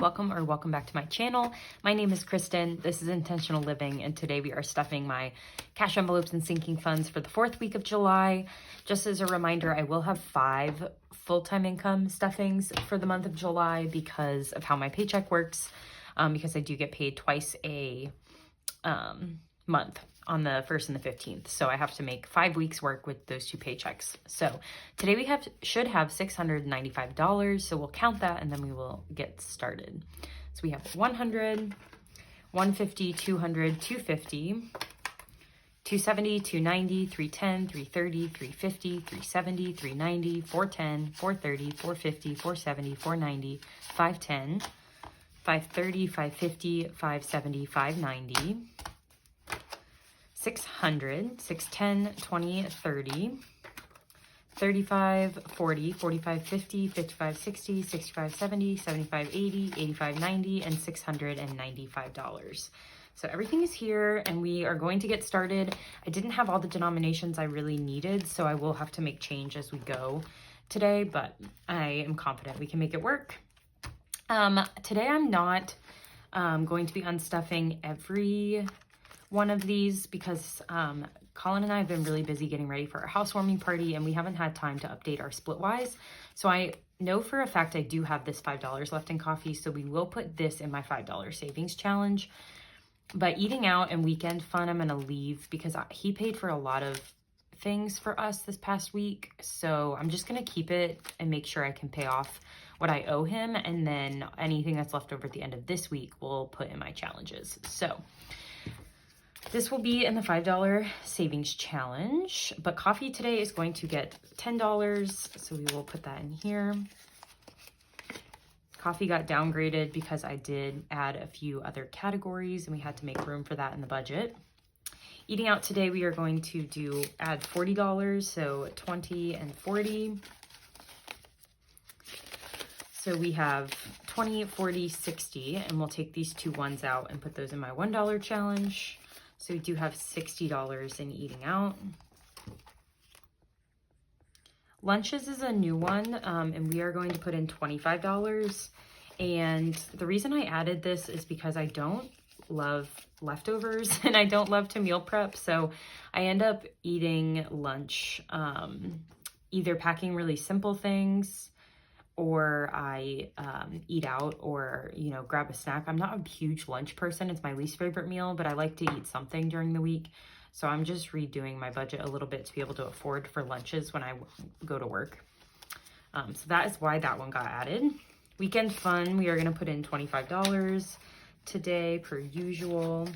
welcome back to my channel. My name is Kristen. This is Intentional Living, and today we are stuffing my cash envelopes and sinking funds for the 4th week of July. Just as a reminder, I will have 5 full-time income stuffings for the month of July because of how my paycheck works, because I do get paid twice a month, on the 1st and the 15th. So I have to make 5 weeks work with those 2 paychecks. So today we should have $695. So we'll count that and then we will get started. So we have 100, 150, 200, 250, 270, 290, 310, 330, 350, 370, 390, 410, 430, 450, 470, 490, 510, 530, 550, 570, 590, 600, 610, 20, 30, 35, 40, 45, 50, 55, 60, 65, 70, 75, 80, 85, 90, and $695. So everything is here and we are going to get started. I didn't have all the denominations I really needed, so I will have to make change as we go today, but I am confident we can make it work. Today I'm not going to be unstuffing every one of these because Colin and I have been really busy getting ready for our housewarming party and we haven't had time to update our Splitwise. So I know for a fact I do have this $5 left in coffee, so we will put this in my $5 savings challenge. But eating out and weekend fun, I'm gonna leave because he paid for a lot of things for us this past week. So I'm just gonna keep it and make sure I can pay off what I owe him, and then anything that's left over at the end of this week we'll put in my challenges. So this will be in the $5 savings challenge, but coffee today is going to get $10, so we will put that in here. Coffee got downgraded because I did add a few other categories and we had to make room for that in the budget. Eating out today, we are going to add $40, so 20 and 40. So we have 20, 40, 60, and we'll take these 2 ones out and put those in my $1 challenge. So we do have $60 in eating out. Lunches is a new one, and we are going to put in $25. And the reason I added this is because I don't love leftovers and I don't love to meal prep. So I end up eating lunch, either packing really simple things, or I eat out, or, you know, grab a snack. I'm not a huge lunch person. It's my least favorite meal, but I like to eat something during the week. So I'm just redoing my budget a little bit to be able to afford for lunches when I go to work. So that is why that one got added. Weekend fun, we are gonna put in $25 today per usual.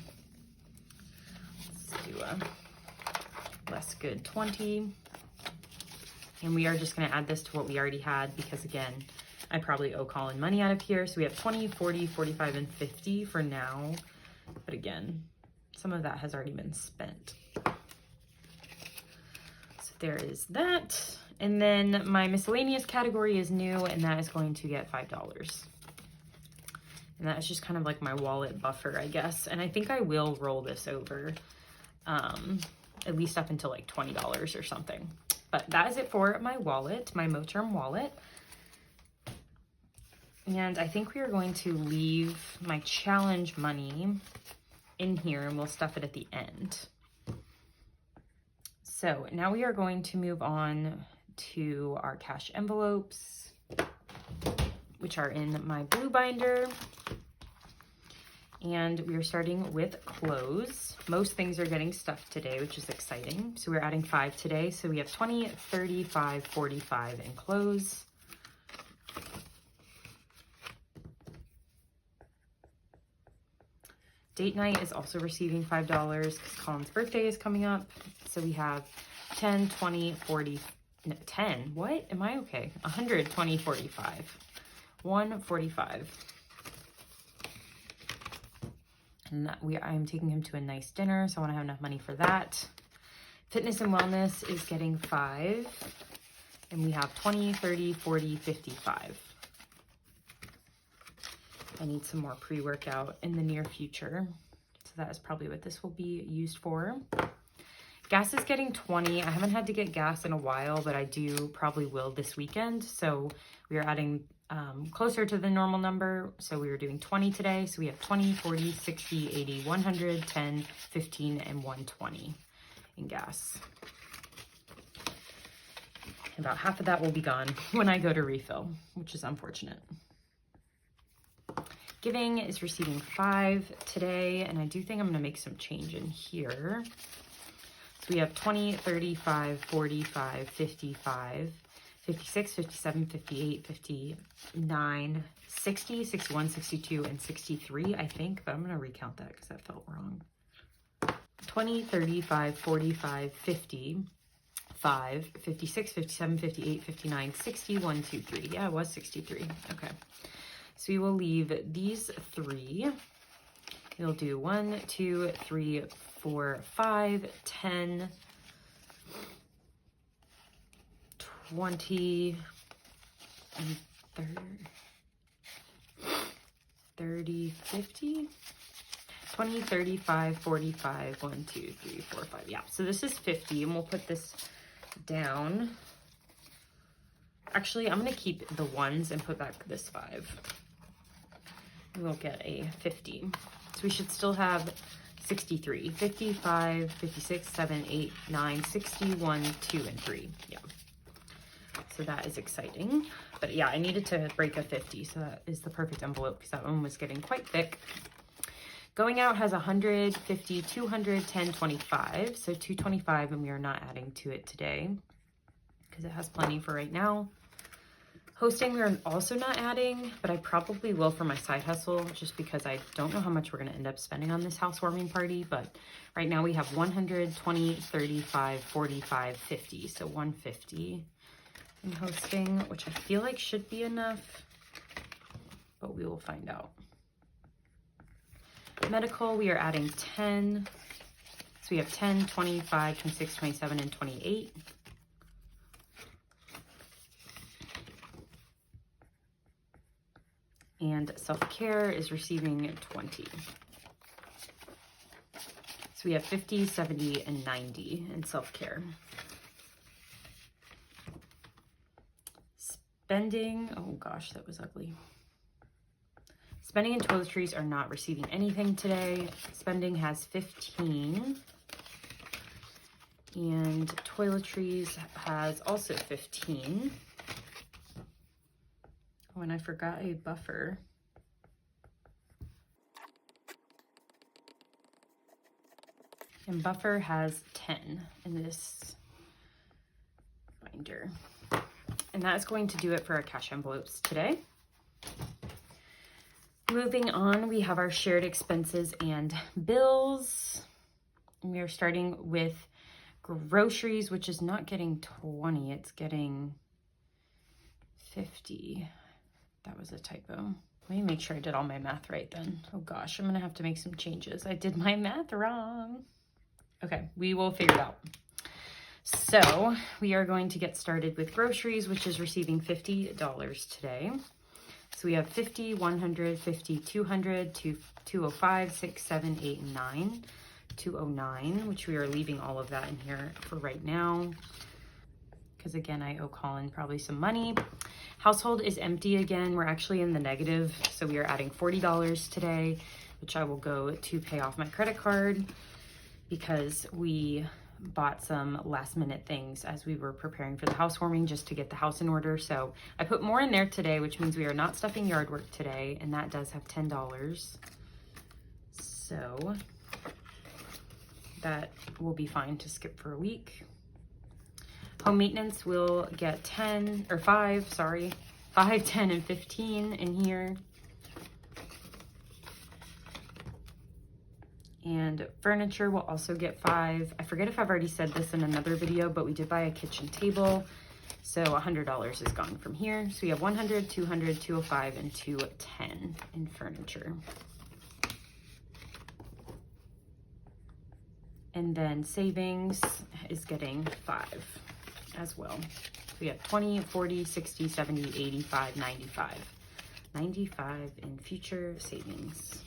Let's do a less good 20. And we are just going to add this to what we already had because, again, I probably owe Colin money out of here. So we have 20, 40, 45, and 50 for now. But again, some of that has already been spent. So there is that. And then my miscellaneous category is new, and that is going to get $5. And that is just kind of like my wallet buffer, I guess. And I think I will roll this over, at least up until like $20 or something. But that is it for my wallet, my Moterm wallet. And I think we are going to leave my challenge money in here and we'll stuff it at the end. So now we are going to move on to our cash envelopes, which are in my blue binder. And we are starting with clothes. Most things are getting stuffed today, which is exciting. So we're adding 5 today. So we have 20, 35, 45 in clothes. Date night is also receiving $5 because Colin's birthday is coming up. So we have 10, 20, 40, no, 10. What? Am I okay? 100, 20, 45. 145. And I'm taking him to a nice dinner, so I want to have enough money for that. Fitness and wellness is getting 5. And we have 20, 30, 40, 55. I need some more pre-workout in the near future. So that is probably what this will be used for. Gas is getting 20. I haven't had to get gas in a while, but I probably will this weekend. So we are adding closer to the normal number. So we were doing 20 today. So we have 20, 40, 60, 80, 100, 10, 15, and 120 in gas. About half of that will be gone when I go to refill, which is unfortunate. Giving is receiving 5 today, and I do think I'm going to make some change in here. So we have 20, 35, 45, 55, 56, 57, 58, 59, 60, 61, 62, and 63, I think, but I'm going to recount that because that felt wrong. 20, 35, 45, 50, 5, 56, 57, 58, 59, 60, 1, 2, 3. Yeah, it was 63. Okay. So we will leave these 3. We'll do 1, 2, 3, 4, 5, 10, 20, and 30, 50, 20, 35, 45, 1, 2, 3, 4, 5. Yeah, so this is 50, and we'll put this down. Actually, I'm going to keep the 1s and put back this 5. We'll get a 50. So we should still have 63, 55, 56, 7, 8, 9, 61, 2, and 3. Yeah. So that is exciting. But yeah, I needed to break a 50. So that is the perfect envelope because that one was getting quite thick. Going out has 100, 50, 200, 10, 25. So 225, and we are not adding to it today because it has plenty for right now. Hosting, we're also not adding, but I probably will for my side hustle just because I don't know how much we're going to end up spending on this housewarming party. But right now we have 100, 20, 35, 45, 50. So 150 in hosting, which I feel like should be enough, but we will find out. Medical, we are adding 10. So we have 10, 25, 26, 27, and 28. And self-care is receiving 20. So we have 50, 70, and 90 in self-care. Spending, oh gosh, that was ugly. Spending and toiletries are not receiving anything today. Spending has 15. And toiletries has also 15. Oh, and I forgot a buffer. And buffer has 10 in this binder. And that is going to do it for our cash envelopes today. Moving on, we have our shared expenses and bills. We are starting with groceries, which is not getting 20, it's getting 50. That was a typo. Let me make sure I did all my math right then. Oh gosh, I'm gonna have to make some changes. I did my math wrong. Okay, we will figure it out. So we are going to get started with groceries, which is receiving $50 today. So we have 50, 100, 50, 200, 205, 6, 7, 8, and 9. 209, which we are leaving all of that in here for right now. Because again, I owe Colin probably some money. Household is empty again. We're actually in the negative. So we are adding $40 today, which I will go to pay off my credit card because we bought some last minute things as we were preparing for the housewarming just to get the house in order. So I put more in there today, which means we are not stuffing yard work today. And that does have $10. So that will be fine to skip for a week. Home maintenance will get 10 or 5, sorry, 5, 10, and 15 in here. And furniture will also get 5. I forget if I've already said this in another video, but we did buy a kitchen table. So $100 is gone from here. So we have 100, 200, 205, and 210 in furniture. And then savings is getting 5 as well. We have 20, 40, 60, 70, 85, 95. 95 in future savings,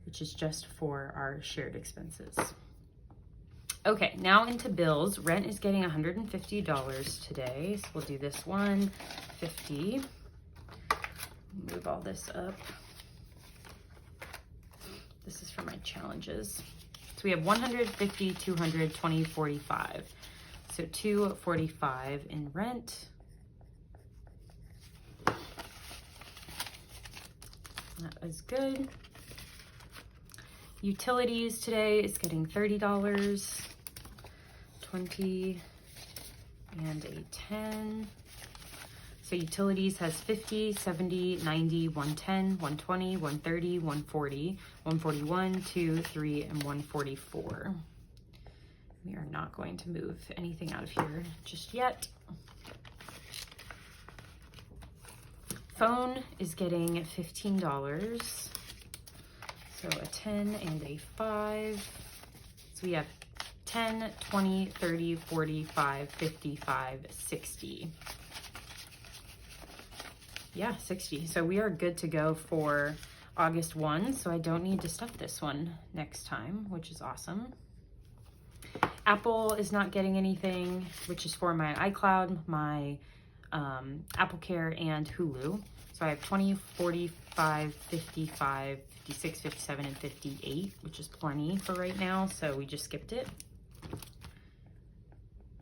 which is just for our shared expenses. Okay, now into bills. Rent is getting $150 today. So we'll do this $150. Move all this up. This is for my challenges. So we have 150, 200, 20, 45. So $245 in rent. That is good. Utilities today is getting $30, 20, and a 10. So utilities has 50, 70, 90, 110, 120, 130, 140, 141, 2, 3, and 144. We are not going to move anything out of here just yet. Phone is getting $15. So a 10 and a 5. So we have 10, 20, 30, 45, 55, 60. Yeah, 60. So we are good to go for August 1. So I don't need to stuff this one next time, which is awesome. Apple is not getting anything, which is for my iCloud, my Apple Care, and Hulu. So I have 20, 45, 55, 56, 57, and 58, which is plenty for right now. So we just skipped it.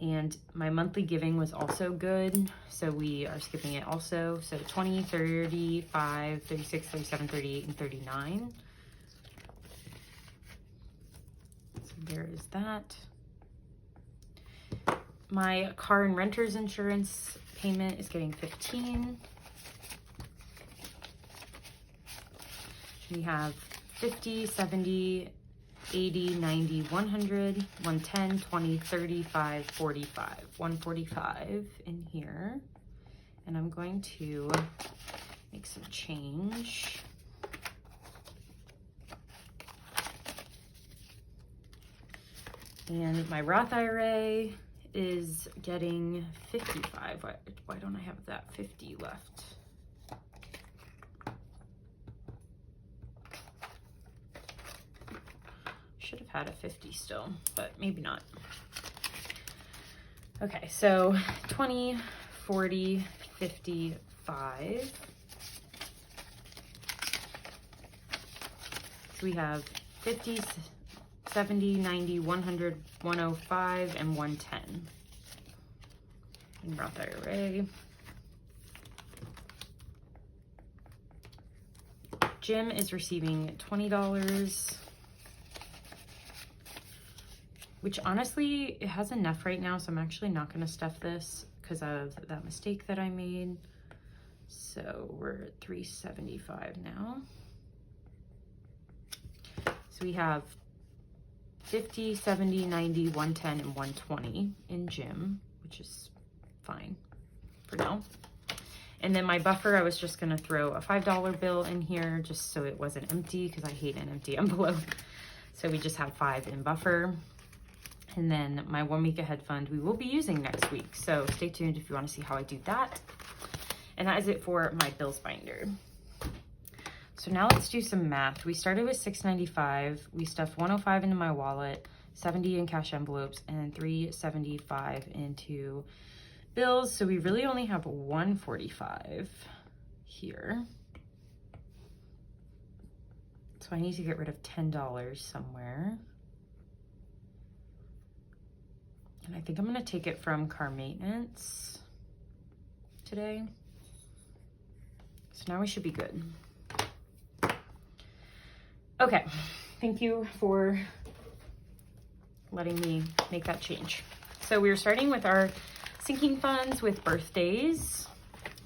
And my monthly giving was also good. So we are skipping it also. So 20, 35, 36, 37, 38, and 39. So there is that. My car and renter's insurance payment is getting 15. We have 50, 70, 80, 90, 100, 110, 20, 35, 45, 145 in here. And I'm going to make some change. And my Roth IRA is getting 55. Why don't I have that 50 left? Should have had a 50 still, but maybe not. Okay, so 20, 40, 55. So we have 50, 70, 90, 100, 105, and 110 in Roth IRA. Jim is receiving $20. Which honestly, it has enough right now, so I'm actually not gonna stuff this because of that mistake that I made. So we're at 375 now. So we have 50, 70, 90, 110, and 120 in Jim, which is fine for now. And then my buffer, I was just gonna throw a $5 bill in here just so it wasn't empty because I hate an empty envelope. So we just have 5 in buffer. And then my 1 week ahead fund we will be using next week. So stay tuned if you want to see how I do that. And that is it for my bills binder. So now let's do some math. We started with $695. We stuffed $105 into my wallet, $70 in cash envelopes, and $375 into bills. So we really only have $145 here. So I need to get rid of $10 somewhere. And I think I'm gonna take it from car maintenance today. So now we should be good. Okay, thank you for letting me make that change. So we're starting with our sinking funds with birthdays.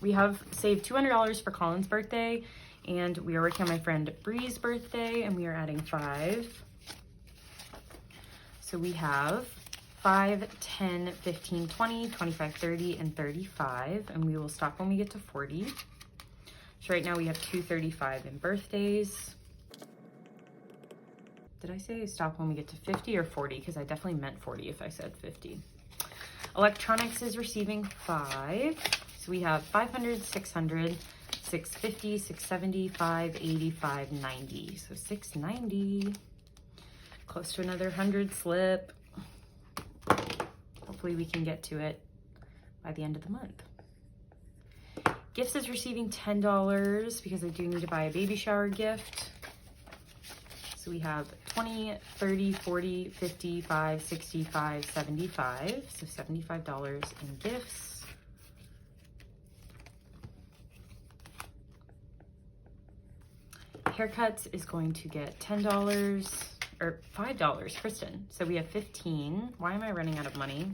We have saved $200 for Colin's birthday, and we are working on my friend Bree's birthday, and we are adding 5. So we have 5, 10, 15, 20, 25, 30, and 35, and we will stop when we get to 40. So right now we have 235 in birthdays. Did I say stop when we get to 50 or 40? Because I definitely meant 40 if I said 50. Electronics is receiving 5. So we have 500, 600, 650, 670, 580, 590. So 690. Close to another 100 slip. hopefully we can get to it by the end of the month. Gifts is receiving $10 because I do need to buy a baby shower gift. So we have 20, 30, 40, 55, 65, 75. So $75 in gifts. Haircuts is going to get $10 or $5, Kristen. So we have 15. Why am I running out of money?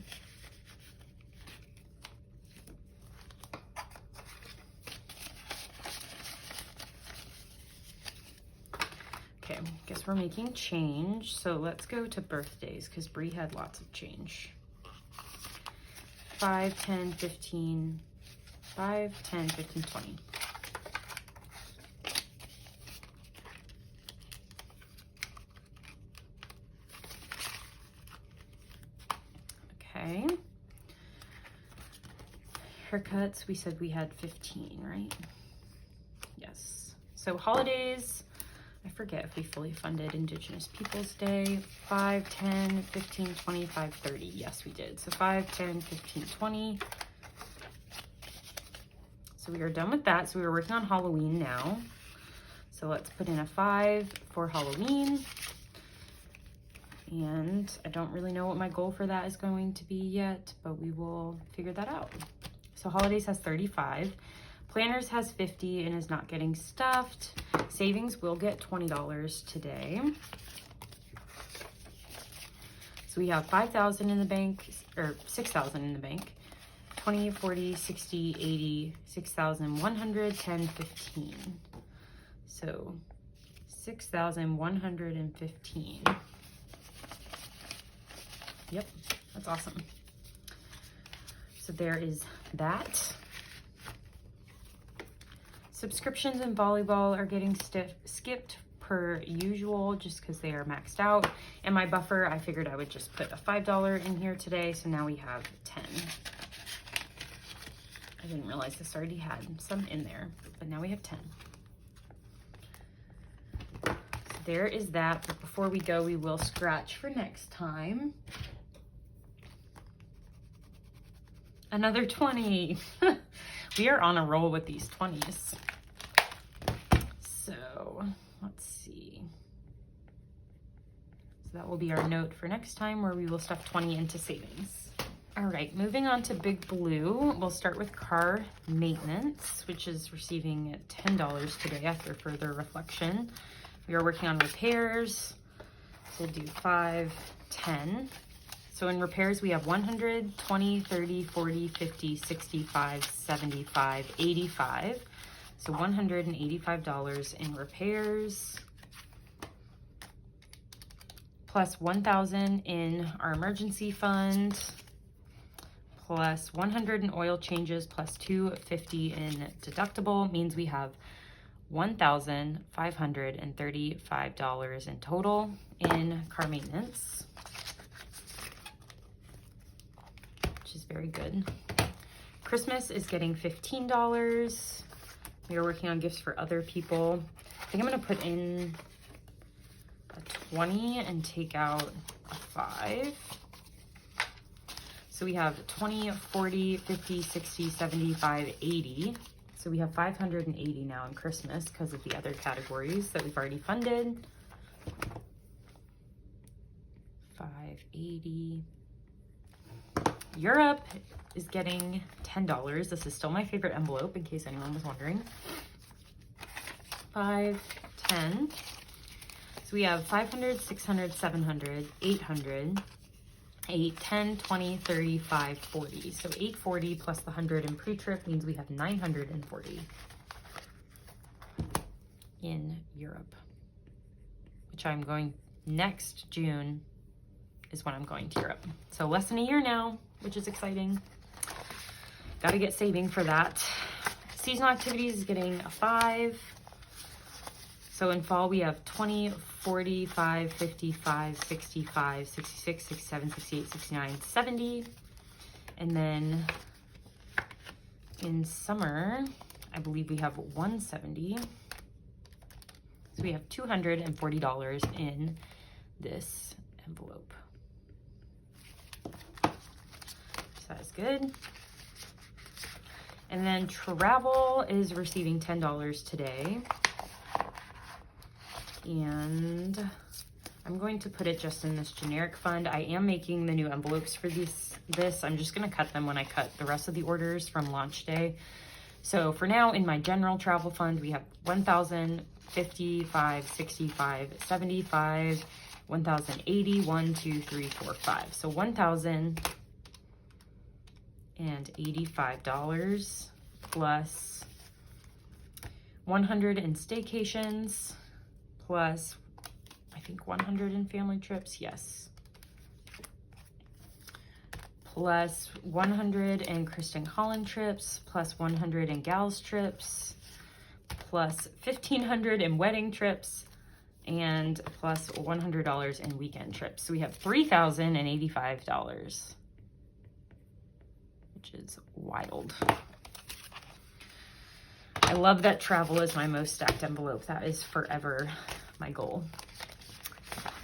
Okay, guess we're making change. So let's go to birthdays because Bree had lots of change. 5, 10, 15, 5, 10, 15, 20. Okay. Haircuts, we said we had 15, right? Yes. So holidays, I forget if we fully funded Indigenous Peoples Day. 5, 10, 15, 25, 30. Yes, we did. So 5, 10, 15, 20. So we are done with that. So we were working on Halloween now. So let's put in a 5 for Halloween. And I don't really know what my goal for that is going to be yet, but we will figure that out. So holidays has 35. Planners has 50 and is not getting stuffed. Savings will get $20 today. So we have 5,000 in the bank, or 6,000 in the bank. 20, 40, 60, 80, 6,100, 10, 15. So 6,115. Yep, that's awesome. So there is that. Subscriptions in volleyball are getting skipped per usual just because they are maxed out. And my buffer, I figured I would just put a $5 in here today. So now we have 10. I didn't realize this already had some in there, but now we have 10. So there is that. But before we go, we will scratch for next time. Another 20. We are on a roll with these 20s. So let's see. So that will be our note for next time where we will stuff 20 into savings. All right, moving on to Big Blue. We'll start with car maintenance, which is receiving $10 today after further reflection. We are working on repairs. So we'll do 5, 10. So in repairs, we have 100, 20, 30, 40, 50, 65, 75, 85. So $185 in repairs. Plus 1,000 in our emergency fund. Plus 100 in oil changes, plus 250 in deductible means we have $1,535 in total in car maintenance. Is very good. Christmas is getting $15. We are working on gifts for other people. I think I'm going to put in a 20 and take out a 5. So we have 20, 40, 50, 60, 75, 80. So we have 580 now in Christmas because of the other categories that we've already funded. 580. Europe is getting $10. This is still my favorite envelope in case anyone was wondering. 5, 10. So we have 500, 600, 700, 800, 8, 10, 20, 35, 40. So 840 plus the 100 in pre-trip means we have 940 in Europe, which I'm going next June is when I'm going to Europe. So less than a year now, which is exciting. Got to get saving for that. Seasonal activities is getting a 5. So in fall, we have 20, 45, 55, 65, 66, 67, 68, 69, 70. And then in summer, I believe we have 170. So we have $240 in this envelope. That is good. And then travel is receiving $10 today. And I'm going to put it just in this generic fund. I am making the new envelopes for this. I'm just going to cut them when I cut the rest of the orders from launch day. So for now, in my general travel fund, we have 1,000, 55, 65, 75, 1,080, 1, 2, 3, 4, 5. So $1,085 plus 100 in staycations plus I think 100 in family trips, yes. Plus 100 in Kristen Holland trips, plus 100 in gals trips, plus 1,500 in wedding trips, and plus $100 in weekend trips. So we have $3,085, which is wild. I love that travel is my most stacked envelope. That is forever my goal.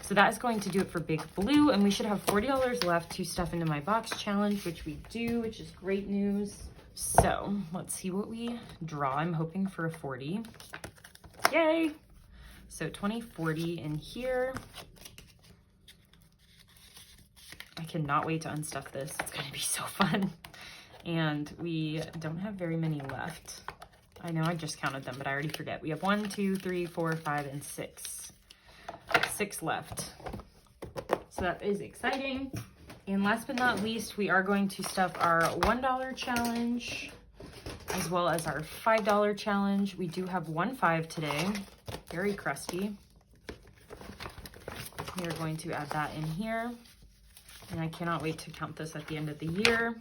So that is going to do it for Big Blue, and we should have $40 left to stuff into my box challenge, which we do, which is great news. So let's see what we draw. I'm hoping for a 40. Yay! So 20, 40 in here. I cannot wait to unstuff this. It's gonna be so fun. And we don't have very many left. I know I just counted them, but I already forget. We have 1, 2, 3, 4, 5, and 6. 6 left. So that is exciting. And last but not least, we are going to stuff our $1 challenge as well as our $5 challenge. We do have 1.5 today. Very crusty. We are going to add that in here. And I cannot wait to count this at the end of the year.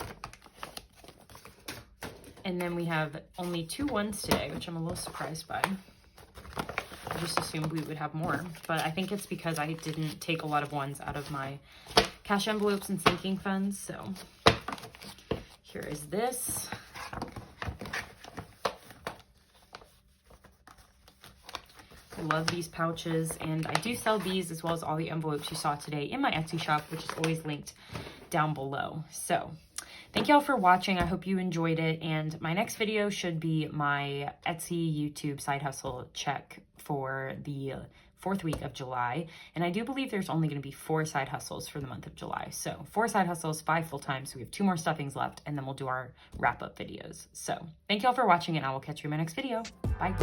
And then we have only 2 ones today, which I'm a little surprised by. I just assumed we would have more, but I think it's because I didn't take a lot of ones out of my cash envelopes and sinking funds. So here is this. I love these pouches, and I do sell these as well as all the envelopes you saw today in my Etsy shop, which is always linked down below. So thank y'all for watching. I hope you enjoyed it, and my next video should be my Etsy YouTube side hustle check for the 4th week of July. And I do believe there's only going to be 4 side hustles for the month of July. So 4 side hustles, 5 full-time. So we have 2 more stuffings left, and then we'll do our wrap-up videos. So thank y'all for watching, and I will catch you in my next video. Bye.